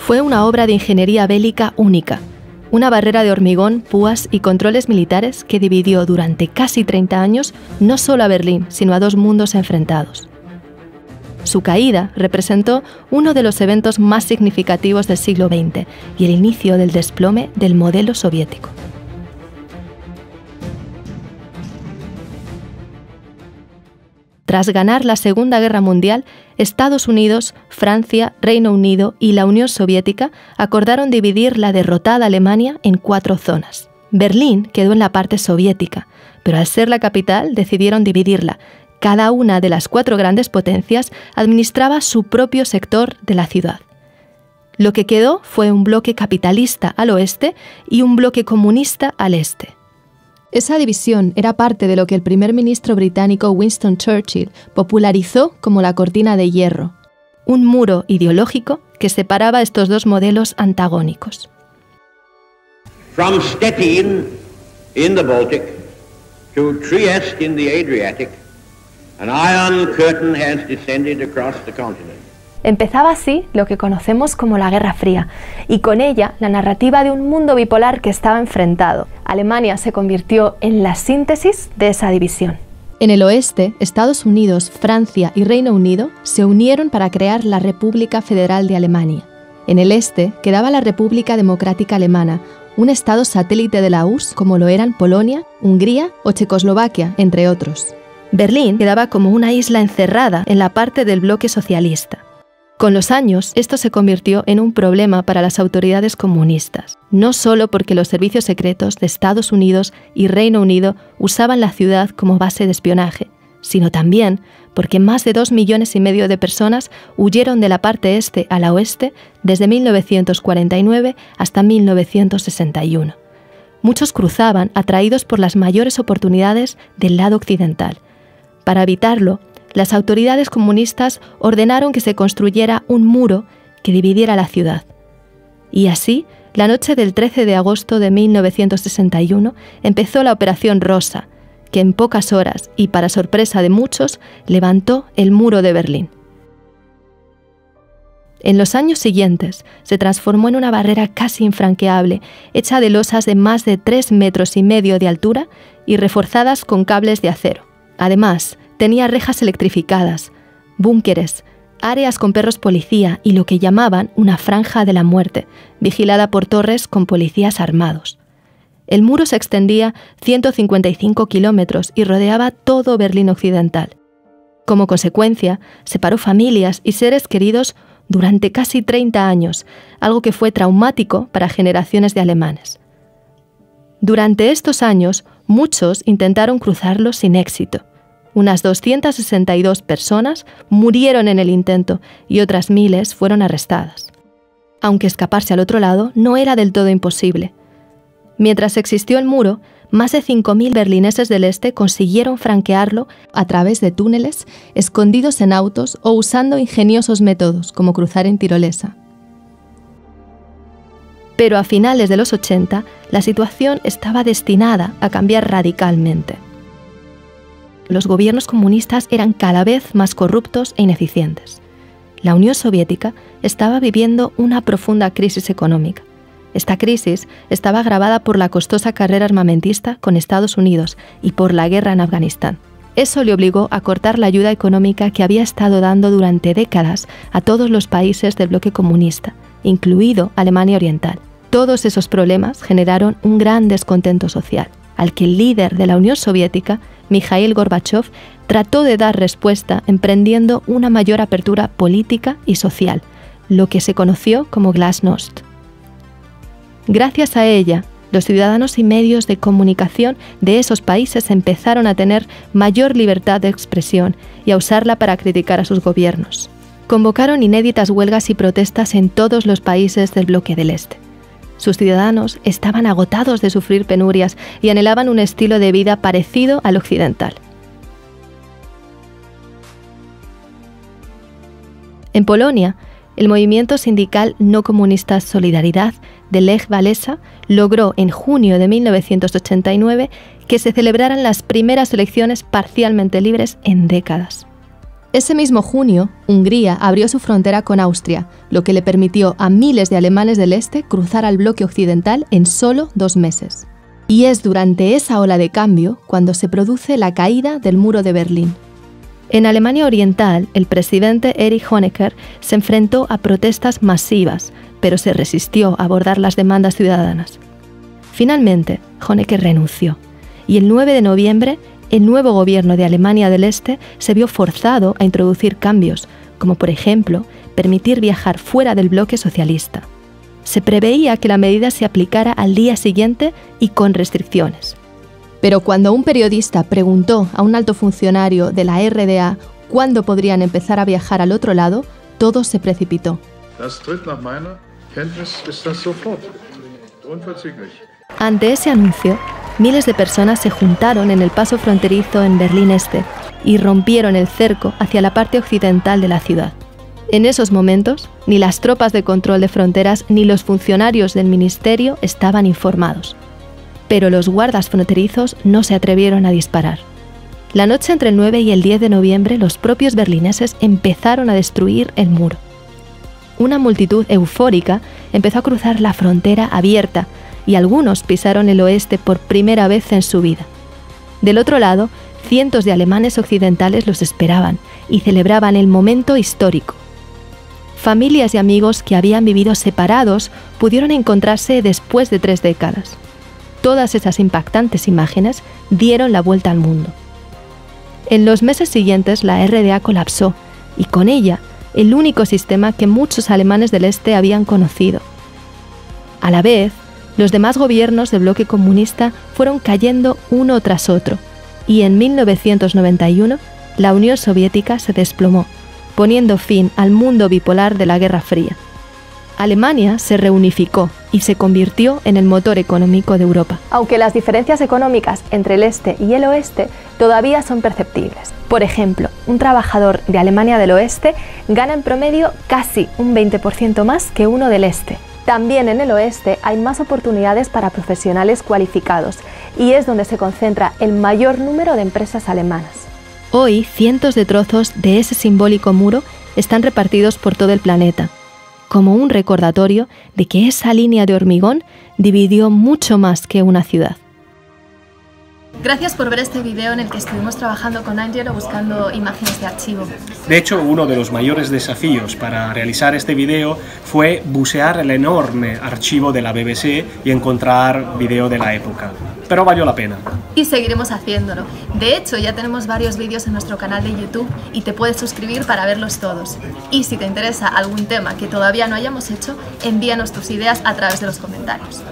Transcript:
Fue una obra de ingeniería bélica única, una barrera de hormigón, púas y controles militares que dividió durante casi 30 años no solo a Berlín, sino a dos mundos enfrentados. Su caída representó uno de los eventos más significativos del siglo XX y el inicio del desplome del modelo soviético. Tras ganar la Segunda Guerra Mundial, Estados Unidos, Francia, Reino Unido y la Unión Soviética acordaron dividir la derrotada Alemania en 4 zonas. Berlín quedó en la parte soviética, pero al ser la capital decidieron dividirla. Cada una de las 4 grandes potencias administraba su propio sector de la ciudad. Lo que quedó fue un bloque capitalista al oeste y un bloque comunista al este. Esa división era parte de lo que el primer ministro británico Winston Churchill popularizó como la cortina de hierro, un muro ideológico que separaba estos dos modelos antagónicos. From Stettin in the Baltic to Trieste in the Adriatic, an iron curtain has descended across the continent. Empezaba así lo que conocemos como la Guerra Fría, y con ella la narrativa de un mundo bipolar que estaba enfrentado. Alemania se convirtió en la síntesis de esa división. En el oeste, Estados Unidos, Francia y Reino Unido se unieron para crear la República Federal de Alemania. En el este quedaba la República Democrática Alemana, un estado satélite de la URSS como lo eran Polonia, Hungría o Checoslovaquia, entre otros. Berlín quedaba como una isla encerrada en la parte del bloque socialista. Con los años, esto se convirtió en un problema para las autoridades comunistas, no solo porque los servicios secretos de Estados Unidos y Reino Unido usaban la ciudad como base de espionaje, sino también porque más de 2,5 millones de personas huyeron de la parte este a la oeste desde 1949 hasta 1961. Muchos cruzaban atraídos por las mayores oportunidades del lado occidental. Para evitarlo, las autoridades comunistas ordenaron que se construyera un muro que dividiera la ciudad. Y así, la noche del 13 de agosto de 1961 empezó la Operación Rosa, que en pocas horas y para sorpresa de muchos, levantó el muro de Berlín. En los años siguientes se transformó en una barrera casi infranqueable, hecha de losas de más de 3,5 metros de altura y reforzadas con cables de acero. Además, tenía rejas electrificadas, búnkeres, áreas con perros policía y lo que llamaban una franja de la muerte, vigilada por torres con policías armados. El muro se extendía 155 kilómetros y rodeaba todo Berlín occidental. Como consecuencia, separó familias y seres queridos durante casi 30 años, algo que fue traumático para generaciones de alemanes. Durante estos años, muchos intentaron cruzarlo sin éxito. Unas 262 personas murieron en el intento y otras miles fueron arrestadas. Aunque escaparse al otro lado no era del todo imposible. Mientras existió el muro, más de 5.000 berlineses del este consiguieron franquearlo a través de túneles, escondidos en autos o usando ingeniosos métodos como cruzar en tirolesa. Pero a finales de los 80, la situación estaba destinada a cambiar radicalmente. Los gobiernos comunistas eran cada vez más corruptos e ineficientes. La Unión Soviética estaba viviendo una profunda crisis económica. Esta crisis estaba agravada por la costosa carrera armamentista con Estados Unidos y por la guerra en Afganistán. Eso le obligó a cortar la ayuda económica que había estado dando durante décadas a todos los países del bloque comunista, incluido Alemania Oriental. Todos esos problemas generaron un gran descontento social, al que el líder de la Unión Soviética, Mikhail Gorbachev, trató de dar respuesta emprendiendo una mayor apertura política y social, lo que se conoció como Glasnost. Gracias a ella, los ciudadanos y medios de comunicación de esos países empezaron a tener mayor libertad de expresión y a usarla para criticar a sus gobiernos. Convocaron inéditas huelgas y protestas en todos los países del bloque del Este. Sus ciudadanos estaban agotados de sufrir penurias y anhelaban un estilo de vida parecido al occidental. En Polonia, el movimiento sindical no comunista Solidaridad de Lech Walesa logró en junio de 1989 que se celebraran las primeras elecciones parcialmente libres en décadas. Ese mismo junio, Hungría abrió su frontera con Austria, lo que le permitió a miles de alemanes del este cruzar al bloque occidental en solo 2 meses. Y es durante esa ola de cambio cuando se produce la caída del muro de Berlín. En Alemania Oriental, el presidente Erich Honecker se enfrentó a protestas masivas, pero se resistió a abordar las demandas ciudadanas. Finalmente, Honecker renunció, y el 9 de noviembre, el nuevo gobierno de Alemania del Este se vio forzado a introducir cambios, como por ejemplo, permitir viajar fuera del bloque socialista. Se preveía que la medida se aplicara al día siguiente y con restricciones. Pero cuando un periodista preguntó a un alto funcionario de la RDA cuándo podrían empezar a viajar al otro lado, todo se precipitó. Ante ese anuncio, miles de personas se juntaron en el paso fronterizo en Berlín Este y rompieron el cerco hacia la parte occidental de la ciudad. En esos momentos, ni las tropas de control de fronteras ni los funcionarios del ministerio estaban informados. Pero los guardas fronterizos no se atrevieron a disparar. La noche entre el 9 y el 10 de noviembre, los propios berlineses empezaron a destruir el muro. Una multitud eufórica empezó a cruzar la frontera abierta y algunos pisaron el oeste por primera vez en su vida. Del otro lado, cientos de alemanes occidentales los esperaban y celebraban el momento histórico. Familias y amigos que habían vivido separados pudieron encontrarse después de 3 décadas. Todas esas impactantes imágenes dieron la vuelta al mundo. En los meses siguientes, la RDA colapsó y con ella el único sistema que muchos alemanes del este habían conocido. A la vez, los demás gobiernos del bloque comunista fueron cayendo uno tras otro y en 1991 la Unión Soviética se desplomó, poniendo fin al mundo bipolar de la Guerra Fría. Alemania se reunificó y se convirtió en el motor económico de Europa. Aunque las diferencias económicas entre el este y el oeste todavía son perceptibles. Por ejemplo, un trabajador de Alemania del oeste gana en promedio casi un 20% más que uno del este. También en el oeste hay más oportunidades para profesionales cualificados y es donde se concentra el mayor número de empresas alemanas. Hoy, cientos de trozos de ese simbólico muro están repartidos por todo el planeta, como un recordatorio de que esa línea de hormigón dividió mucho más que una ciudad. Gracias por ver este video en el que estuvimos trabajando con Angelo buscando imágenes de archivo. De hecho, uno de los mayores desafíos para realizar este video fue bucear el enorme archivo de la BBC y encontrar video de la época. Pero valió la pena. Y seguiremos haciéndolo. De hecho, ya tenemos varios vídeos en nuestro canal de YouTube y te puedes suscribir para verlos todos. Y si te interesa algún tema que todavía no hayamos hecho, envíanos tus ideas a través de los comentarios.